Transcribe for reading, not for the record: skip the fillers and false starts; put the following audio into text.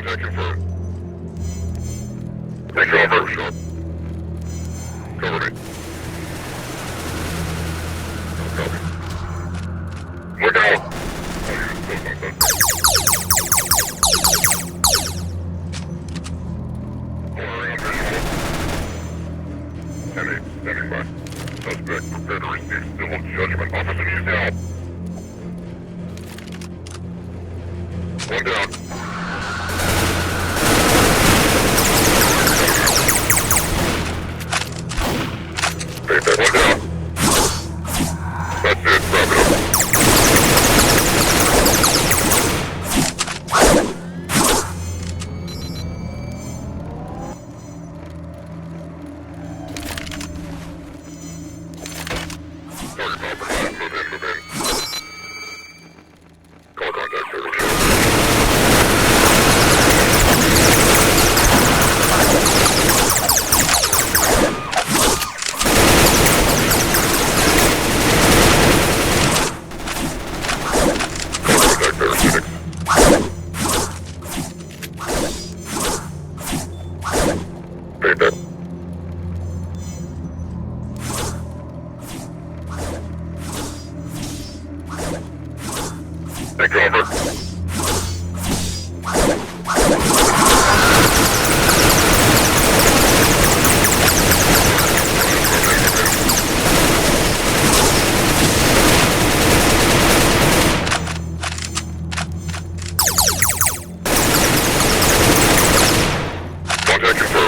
Contact confirmed. Recover. Shot. Cover me. Copy. Look out! Standing by. Suspect prepared to receive civil judgment. Officer needs help. One down. Take that one down. That's it. Wrap it up. Target compromised. Move in. Call contact circle show. Contact parasitic. Take that. Take cover. Contact confirmed.